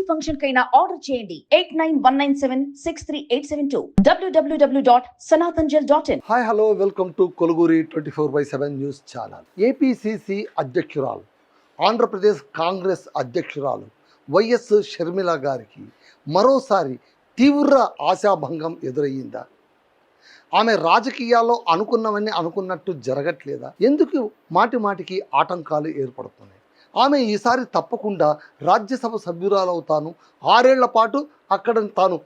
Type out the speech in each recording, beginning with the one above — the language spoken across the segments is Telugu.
ఫంక్షన్ కైనా ఆర్డర్ చేయండి 8919763872 www.sanatanjal.in. Hi hello welcome to కొలుగురి 24/7 news channel. APCC అధ్యక్షురాలు, ఆంధ్రప్రదేశ్ కాంగ్రెస్ అధ్యక్షురాలు వైఎస్ షర్మిల గారికి మరోసారి తీవ్ర ఆశాభంగం ఎదురయ్యిందా? ఆమె రాజకీయాల్లో అనుకున్నవన్నీ అనుకున్నట్టు జరగట్లేదా? ఎందుకు మాటి మాటికి ఆటంకాలు ఏర్పడుతున్నాయి? ఆమె ఈసారి తప్పకుండా రాజ్యసభ సభ్యురాలవుతాను, 6 ఏళ్ల పాటు అక్కడ తాను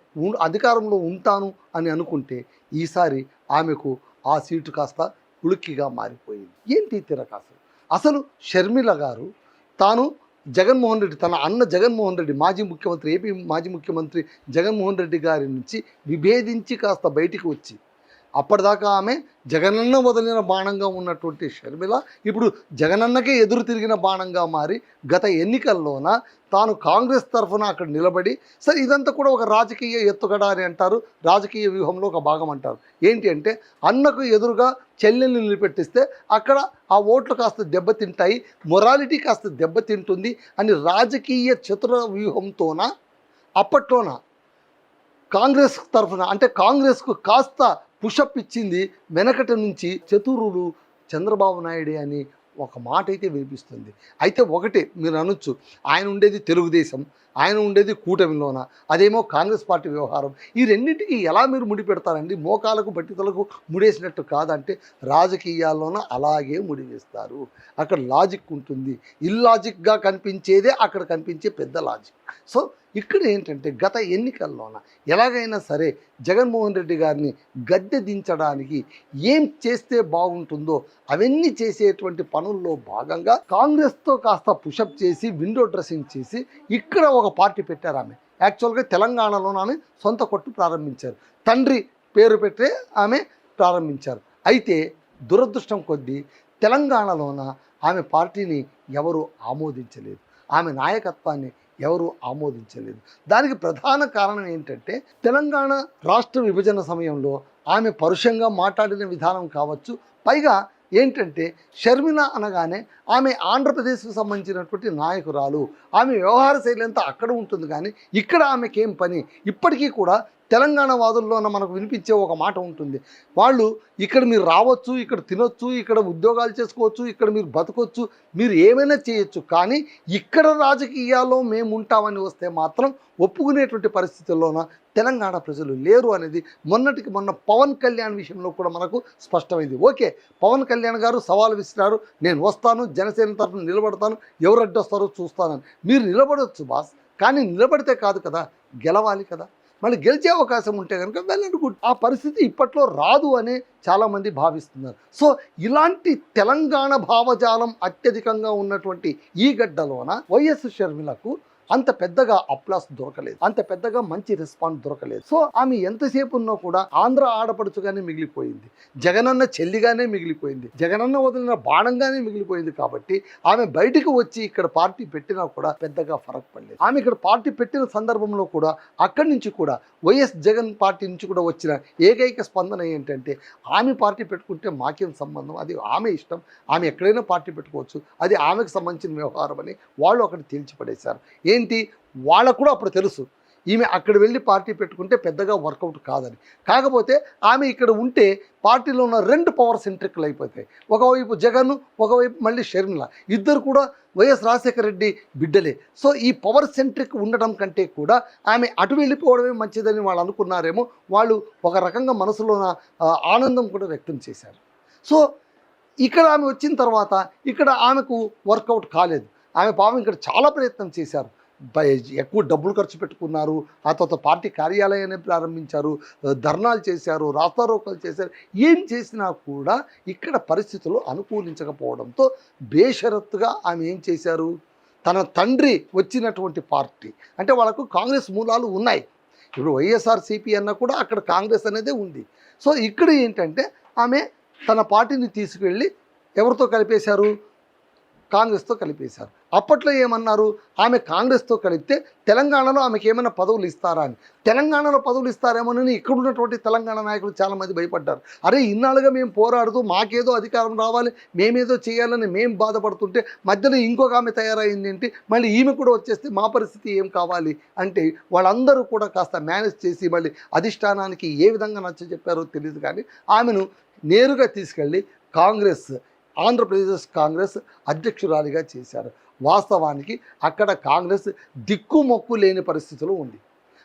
అధికారంలో ఉంటాను అని అనుకుంటే ఈసారి ఆమెకు ఆ సీటు కాస్త ఉలిక్కిగా మారిపోయింది. ఏంటి తిరకాసు? అసలు షర్మిల గారు తాను జగన్మోహన్ రెడ్డి, తన అన్న జగన్మోహన్ రెడ్డి, మాజీ ముఖ్యమంత్రి, ఏపీ మాజీ ముఖ్యమంత్రి జగన్మోహన్ రెడ్డి గారి నుంచి విభేదించి కాస్త బయటికి వచ్చి, అప్పటిదాకా ఆమె జగనన్న వదిలిన బాణంగా ఉన్నటువంటి షర్మిల ఇప్పుడు జగనన్నకే ఎదురు తిరిగిన బాణంగా మారి గత ఎన్నికల్లోన తాను కాంగ్రెస్ తరఫున అక్కడ నిలబడి, సరే ఇదంతా కూడా ఒక రాజకీయ ఎత్తుగడ అని అంటారు, రాజకీయ వ్యూహంలో ఒక భాగం అంటారు. ఏంటి అంటే అన్నకు ఎదురుగా చెల్లెల్ని నిలబెట్టిస్తే అక్కడ ఆ ఓట్లు కాస్త దెబ్బతింటాయి, మొరాలిటీ కాస్త దెబ్బతింటుంది అని రాజకీయ చతుర వ్యూహంతోన అప్పట్లోన కాంగ్రెస్ తరఫున, అంటే కాంగ్రెస్కు కాస్త పుషప్ ఇచ్చింది వెనకటి నుంచి చతురుడు చంద్రబాబు నాయుడే అని ఒక మాట అయితే వినిపిస్తుంది. అయితే ఒకటే మీరు అనొచ్చు, ఆయన ఉండేది తెలుగుదేశం, ఆయన ఉండేది కూటమిలోన, అదేమో కాంగ్రెస్ పార్టీ వ్యవహారం. ఈ రెండింటికి ఎలా మీరు ముడి పెడతారండి? మోకాలకు బట్టితలకు ముడేసినట్టు కాదంటే రాజకీయాల్లోన అలాగే ముడివేస్తారు. అక్కడ లాజిక్ ఉంటుంది, ఇల్లాజిక్గా కనిపించేదే అక్కడ కనిపించే పెద్ద లాజిక్. సో ఇక్కడ ఏంటంటే గత ఎన్నికల్లోన ఎలాగైనా సరే జగన్మోహన్ రెడ్డి గారిని గద్దె దించడానికి ఏం చేస్తే బాగుంటుందో అవన్నీ చేసేటువంటి పనుల్లో భాగంగా కాంగ్రెస్తో కాస్త పుషప్ చేసి విండో డ్రెస్సింగ్ చేసి ఇక్కడ ఒక పార్టీ పెట్టారు. ఆమె యాక్చువల్గా తెలంగాణలో ఆమె సొంత కొట్టు ప్రారంభించారు, తండ్రి పేరు పెట్టే ఆమె ప్రారంభించారు. అయితే దురదృష్టం కొద్దీ తెలంగాణలోన ఆమె పార్టీని ఎవరు ఆమోదించలేదు, ఆమె నాయకత్వాన్ని ఎవరు ఆమోదించలేదు. దానికి ప్రధాన కారణం ఏంటంటే తెలంగాణ రాష్ట్ర విభజన సమయంలో ఆమె పరుషంగా మాట్లాడిన విధానం కావచ్చు. పైగా ఏంటంటే షర్మిల అనగానే ఆమె ఆంధ్రప్రదేశ్కు సంబంధించినటువంటి నాయకురాలు, ఆమె వ్యవహార శైలి అంతా అక్కడ ఉంటుంది, కానీ ఇక్కడ ఆమెకేం పని? ఇప్పటికీ కూడా తెలంగాణ వాదుల్లోన మనకు వినిపించే ఒక మాట ఉంటుంది, వాళ్ళు ఇక్కడ మీరు రావచ్చు, ఇక్కడ తినొచ్చు, ఇక్కడ ఉద్యోగాలు చేసుకోవచ్చు, ఇక్కడ మీరు బతకొచ్చు, మీరు ఏమైనా చేయొచ్చు, కానీ ఇక్కడ రాజకీయాల్లో మేము ఉంటామని వస్తే మాత్రం ఒప్పుకునేటువంటి పరిస్థితుల్లోన తెలంగాణ ప్రజలు లేరు అనేది మొన్నటికి మొన్న పవన్ కళ్యాణ్ విషయంలో కూడా మనకు స్పష్టమైంది. ఓకే, పవన్ కళ్యాణ్ గారు సవాల్ విసిరారు, నేను వస్తాను, జనసేన తరఫున నిలబడతాను, ఎవరు అడ్డొస్తారో చూస్తానని. మీరు నిలబడవచ్చు బాస్, కానీ నిలబడితే కాదు కదా, గెలవాలి కదా. మళ్ళీ గెలిచే అవకాశం ఉంటే కనుక వెల్ అండ్ గుడ్. ఆ పరిస్థితి ఇప్పట్లో రాదు అని చాలామంది భావిస్తున్నారు. సో ఇలాంటి తెలంగాణ భావజాలం అత్యధికంగా ఉన్నటువంటి ఈ గడ్డలోన వైఎస్ షర్మిలకు అంత పెద్దగా అప్లాస్ దొరకలేదు, అంత పెద్దగా మంచి రెస్పాన్స్ దొరకలేదు. సో ఆమె ఎంతసేపు ఉన్నా కూడా ఆంధ్ర ఆడపడుచుగానే మిగిలిపోయింది, జగనన్న చెల్లిగానే మిగిలిపోయింది, జగనన్న వదిలిన బాణంగానే మిగిలిపోయింది. కాబట్టి ఆమె బయటికి వచ్చి ఇక్కడ పార్టీ పెట్టినా కూడా పెద్దగా ఫరక్ పడలేదు. ఆమె ఇక్కడ పార్టీ పెట్టిన సందర్భంలో కూడా అక్కడి నుంచి కూడా వైఎస్ జగన్ పార్టీ నుంచి కూడా వచ్చిన ఏకైక స్పందన ఏంటంటే ఆమె పార్టీ పెట్టుకుంటే మాకేం సంబంధం, అది ఆమె ఇష్టం, ఆమె ఎక్కడైనా పార్టీ పెట్టుకోవచ్చు, అది ఆమెకు సంబంధించిన వ్యవహారం అని వాళ్ళు అక్కడ తేల్చిపడేశారు. ఏంటి, వాళ్ళకు కూడా అప్పుడు తెలుసు ఈమె అక్కడ వెళ్ళి పార్టీ పెట్టుకుంటే పెద్దగా వర్కౌట్ కాదని. కాకపోతే ఆమె ఇక్కడ ఉంటే పార్టీలో ఉన్న 2 పవర్ సెంట్రిక్లు అయిపోతాయి. ఒకవైపు జగన్, ఒకవైపు మళ్ళీ షర్మిల, ఇద్దరు కూడా వైఎస్ రాజశేఖర రెడ్డి బిడ్డలే. సో ఈ పవర్ సెంట్రిక్ ఉండడం కంటే కూడా ఆమె అటు వెళ్ళిపోవడమే మంచిదని వాళ్ళు అనుకున్నారేమో. వాళ్ళు ఒక రకంగా మనసులోన ఆనందం కూడా వ్యక్తం చేశారు. సో ఇక్కడ ఆమె వచ్చిన తర్వాత ఇక్కడ ఆమెకు వర్కౌట్ కాలేదు. ఆమె పాపం ఇక్కడ చాలా ప్రయత్నం చేశారు, ఎక్కువ డబ్బులు ఖర్చు పెట్టుకున్నారు, ఆ తర్వాత పార్టీ కార్యాలయాన్ని ప్రారంభించారు, ధర్నాలు చేశారు, రాస్తారోకలు చేశారు. ఏం చేసినా కూడా ఇక్కడ పరిస్థితులు అనుకూలించకపోవడంతో బేషరత్తుగా ఆమె ఏం చేశారు, తన తండ్రి వచ్చినటువంటి పార్టీ అంటే వాళ్ళకు కాంగ్రెస్ మూలాలు ఉన్నాయి. ఇప్పుడు వైఎస్ఆర్సీపీ అన్న కూడా అక్కడ కాంగ్రెస్ అనేదే ఉంది. సో ఇక్కడ ఏంటంటే ఆమె తన పార్టీని తీసుకెళ్ళి ఎవరితో కలిపేశారు, కాంగ్రెస్తో కలిపేశారు. అప్పట్లో ఏమన్నారు, ఆమె కాంగ్రెస్తో కలిపితే తెలంగాణలో ఆమెకి ఏమైనా పదవులు ఇస్తారా అని. తెలంగాణలో పదవులు ఇస్తారేమోనని ఇక్కడ ఉన్నటువంటి తెలంగాణ నాయకులు చాలామంది భయపడ్డారు. అరే ఇన్నాళ్ళుగా మేము పోరాడుతూ మాకేదో అధికారం రావాలి, మేమేదో చేయాలని మేము బాధపడుతుంటే మధ్యలో ఇంకొక ఆమె తయారైంది ఏంటి, మళ్ళీ ఈమె కూడా వచ్చేస్తే మా పరిస్థితి ఏం కావాలి అంటే వాళ్ళందరూ కూడా కాస్త మేనేజ్ చేసి మళ్ళీ అధిష్టానానికి ఏ విధంగా నచ్చజెప్పారో తెలియదు, కానీ ఆమెను నేరుగా తీసుకెళ్ళి ఆంధ్రప్రదేశ్ కాంగ్రెస్ అధ్యక్షురాలిగా చేశారు. వాస్తవానికి అక్కడ కాంగ్రెస్ దిక్కుమొక్కు లేని పరిస్థితిలో ఉంది.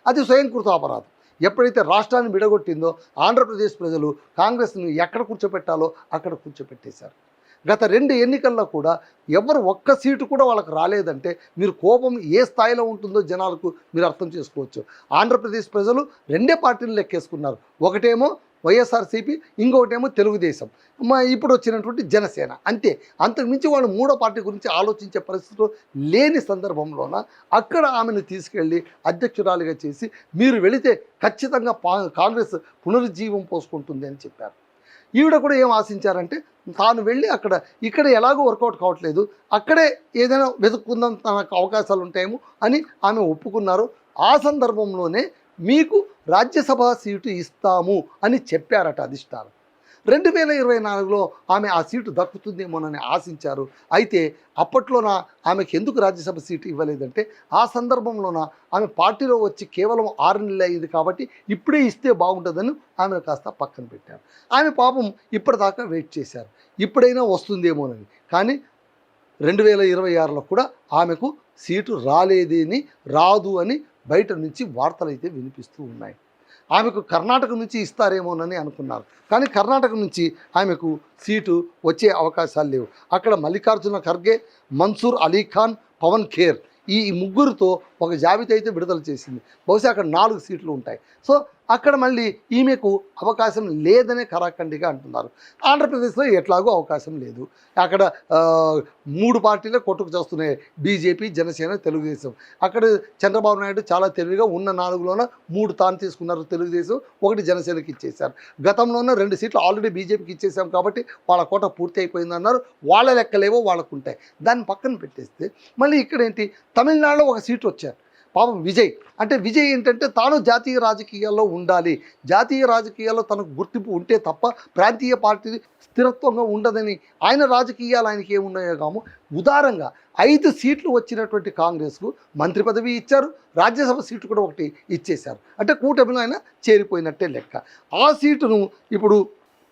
అది స్వయంకృత అపరాధం. ఎప్పుడైతే రాష్ట్రాన్ని విడగొట్టిందో ఆంధ్రప్రదేశ్ ప్రజలు కాంగ్రెస్ను ఎక్కడ కూర్చోపెట్టాలో అక్కడ కూర్చోపెట్టేశారు. గత 2 ఎన్నికల్లో కూడా ఎవరు ఒక్క సీటు కూడా వాళ్ళకి రాలేదంటే మీరు కోపం ఏ స్థాయిలో ఉంటుందో జనాలకు మీరు అర్థం చేసుకోవచ్చు. ఆంధ్రప్రదేశ్ ప్రజలు 2 పార్టీలు లెక్కేసుకున్నారు. ఒకటేమో వైఎస్ఆర్సీపీ, ఇంకొకటేమో తెలుగుదేశం, ఇప్పుడు వచ్చినటువంటి జనసేన. అంతే, అంతకుమించి వాళ్ళు 3వ పార్టీ గురించి ఆలోచించే పరిస్థితులు లేని సందర్భంలోన అక్కడ ఆమెను తీసుకెళ్ళి అధ్యక్షురాలిగా చేసి మీరు వెళితే ఖచ్చితంగా కాంగ్రెస్ పునరుజ్జీవం పోసుకుంటుంది అని చెప్పారు. ఈవిడ కూడా ఏం ఆశించారంటే తాను వెళ్ళి ఇక్కడ ఎలాగో వర్కౌట్ కావట్లేదు, అక్కడే ఏదైనా వెతుక్కుందాం, తనకు అవకాశాలు ఉంటాయేమో అని ఆమె ఒప్పుకున్నారు. ఆ సందర్భంలోనే మీకు రాజ్యసభ సీటు ఇస్తాము అని చెప్పారట అధిష్టానం. 2024లో ఆమె ఆ సీటు దక్కుతుందేమోనని ఆశించారు. అయితే అప్పట్లోన ఆమెకు ఎందుకు రాజ్యసభ సీటు ఇవ్వలేదంటే ఆ సందర్భంలోన ఆమె పార్టీలో వచ్చి కేవలం 6 నెలలు అయ్యింది కాబట్టి ఇప్పుడే ఇస్తే బాగుంటుందని ఆమెను కాస్త పక్కన పెట్టారు. ఆమె పాపం ఇప్పటిదాకా వెయిట్ చేశారు, ఇప్పుడైనా వస్తుందేమోనని. కానీ 2026లో కూడా ఆమెకు సీటు రాదు అని బయట నుంచి వార్తలు అయితే వినిపిస్తూ ఉన్నాయి. ఆమెకు కర్ణాటక నుంచి ఇస్తారేమోనని అనుకున్నారు, కానీ కర్ణాటక నుంచి ఆమెకు సీటు వచ్చే అవకాశాలు లేవు. అక్కడ మల్లికార్జున ఖర్గే, మన్సూర్ అలీఖాన్, పవన్ ఖేర్ ఈ ముగ్గురితో ఒక జాబితా అయితే విడుదల చేసింది. బహుశా అక్కడ 4 సీట్లు ఉంటాయి. సో అక్కడ మళ్ళీ ఈమెకు అవకాశం లేదనే కరాఖండిగా అంటున్నారు. ఆంధ్రప్రదేశ్లో ఎట్లాగో అవకాశం లేదు. అక్కడ 3 పార్టీలే కొట్టుకు చేస్తున్నాయి, బీజేపీ, జనసేన, తెలుగుదేశం. అక్కడ చంద్రబాబు నాయుడు చాలా తెలివిగా ఉన్న 4లోన 3 తాను తీసుకున్నారు, తెలుగుదేశం 1 జనసేనకి ఇచ్చేశారు. గతంలోనే 2 సీట్లు ఆల్రెడీ బీజేపీకి ఇచ్చేసాం కాబట్టి వాళ్ళ కోట పూర్తి అయిపోయిందన్నారు. వాళ్ళ లెక్కలేవో వాళ్ళకుంటాయి. దాన్ని పక్కన పెట్టేస్తే మళ్ళీ ఇక్కడేంటి, తమిళనాడులో 1 సీటు వచ్చారు. పాపం విజయ్ ఏంటంటే తాను జాతీయ రాజకీయాల్లో ఉండాలి, జాతీయ రాజకీయాల్లో తనకు గుర్తింపు ఉంటే తప్ప ప్రాంతీయ పార్టీ స్థిరత్వంగా ఉండదని ఆయన రాజకీయాలు ఆయనకి ఏమున్నాయో కాము ఉదారంగా 5 సీట్లు వచ్చినటువంటి కాంగ్రెస్కు మంత్రి పదవి ఇచ్చారు, రాజ్యసభ సీటు కూడా 1 ఇచ్చేశారు. అంటే కూటమిలో ఆయన చేరిపోయినట్టే లెక్క. ఆ సీటును ఇప్పుడు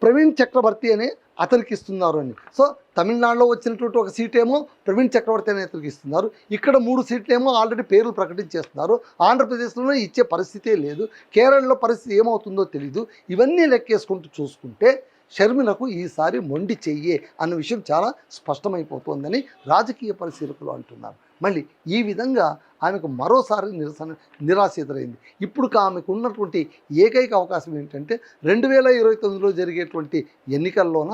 ప్రవీణ్ చక్రవర్తి అనే అతనికి ఇస్తున్నారు అని. సో తమిళనాడులో వచ్చినటువంటి 1 సీట్ ఏమో ప్రవీణ్ చక్రవర్తి అనే అతనికి ఇస్తున్నారు. ఇక్కడ 3 సీట్లు ఏమో ఆల్రెడీ పేర్లు ప్రకటించేస్తున్నారు. ఆంధ్రప్రదేశ్లోనే ఇచ్చే పరిస్థితే లేదు. కేరళలో పరిస్థితి ఏమవుతుందో తెలీదు. ఇవన్నీ లెక్కేసుకుంటూ చూసుకుంటే షర్మిలకు ఈసారి మొండి చెయ్యే అన్న విషయం చాలా స్పష్టమైపోతుందని రాజకీయ పరిశీలకులు అంటున్నారు. మళ్ళీ ఈ విధంగా ఆమెకు మరోసారి నిరాశ ఎదురైంది. ఇప్పుడు ఆమెకు ఉన్నటువంటి ఏకైక అవకాశం ఏంటంటే 2029లో జరిగేటువంటి ఎన్నికల్లోన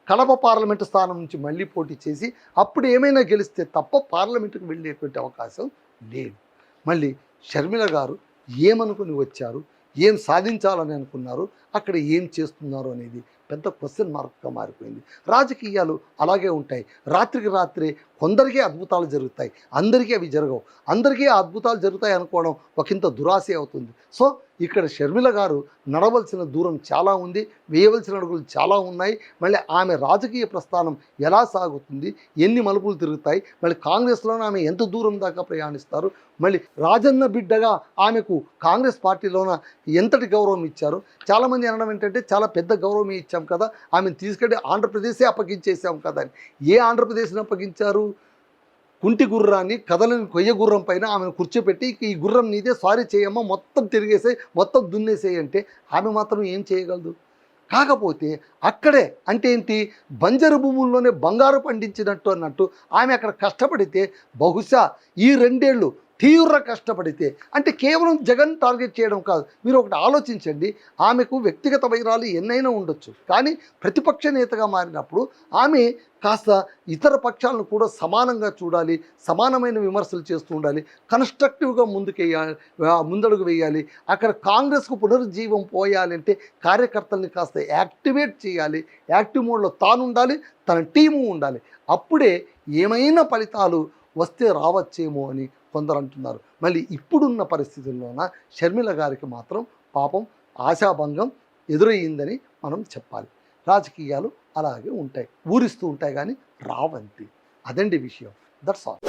కడప పార్లమెంటు స్థానం నుంచి మళ్ళీ పోటీ చేసి అప్పుడు ఏమైనా గెలిస్తే తప్ప పార్లమెంటుకు వెళ్ళేటువంటి అవకాశం లేదు. మళ్ళీ షర్మిల గారు ఏమనుకుని వచ్చారు, ఏం సాధించాలని అనుకున్నారు, అక్కడ ఏం చేస్తున్నారు అనేది పెద్ద క్వశ్చన్ మార్క్గా మారిపోయింది. రాజకీయాలు అలాగే ఉంటాయి. రాత్రికి రాత్రే కొందరికీ అద్భుతాలు జరుగుతాయి, అందరికీ అవి జరగవు. అందరికీ అద్భుతాలు జరుగుతాయి అనుకోవడం ఒకంత దురాశ అవుతుంది. సో ఇక్కడ షర్మిల గారు నడవలసిన దూరం చాలా ఉంది, వేయవలసిన అడుగులు చాలా ఉన్నాయి. మళ్ళీ ఆమె రాజకీయ ప్రస్థానం ఎలా సాగుతుంది, ఎన్ని మలుపులు తిరుగుతాయి, మళ్ళీ కాంగ్రెస్లోనే ఆమె ఎంత దూరం దాకా ప్రయాణిస్తారు, మళ్ళీ రాజన్న బిడ్డగా ఆమెకు కాంగ్రెస్ పార్టీలోన ఎంతటి గౌరవం ఇచ్చారు. చాలామంది అనడం ఏంటంటే చాలా పెద్ద గౌరవం ఇచ్చాం కదా, ఆమెను తీసుకెళ్ళి ఆంధ్రప్రదేశే అప్పగించేసాం కదా అని. ఏ ఆంధ్రప్రదేశ్ని అప్పగించారు? కుంటి గుర్రాన్ని కదలని కొయ్య గుర్రం పైన ఆమెను కూర్చోపెట్టి ఈ గుర్రం నీదే, సారీ చేయమ్మా, మొత్తం తిరిగేసాయి, మొత్తం దున్నేసేయి అంటే ఆమె మాత్రం ఏం చేయగలదు? కాకపోతే అక్కడే అంటే ఏంటి, బంజరు భూముల్లోనే బంగారు పండించినట్టు అన్నట్టు ఆమె అక్కడ కష్టపడితే బహుశా ఈ 2 ఏళ్ళు తీవ్ర కష్టపడితే, అంటే కేవలం జగన్ టార్గెట్ చేయడం కాదు. మీరు ఒకటి ఆలోచించండి, ఆమెకు వ్యక్తిగత వైరాలు ఎన్నైనా ఉండొచ్చు, కానీ ప్రతిపక్ష నేతగా మారినప్పుడు ఆమె కాస్త ఇతర పక్షాలను కూడా సమానంగా చూడాలి, సమానమైన విమర్శలు చేస్తూ ఉండాలి, కన్స్ట్రక్టివ్గా ముందడుగు వేయాలి. అక్కడ కాంగ్రెస్కు పునరుజ్జీవం పోయాలంటే కార్యకర్తల్ని కాస్త యాక్టివేట్ చేయాలి, యాక్టివ్ మోడ్లో తాను ఉండాలి, తన టీము ఉండాలి. అప్పుడే ఏమైనా ఫలితాలు వస్తే రావచ్చేమో అని కొందరు అంటున్నారు. మళ్ళీ ఇప్పుడున్న పరిస్థితుల్లోన షర్మిల గారికి మాత్రం పాపం ఆశాభంగం ఎదురయ్యిందని మనం చెప్పాలి. రాజకీయాలు అలాగే ఉంటాయి, ఊరిస్తూ ఉంటాయి కానీ రావంతి. అదండి విషయం. That's all.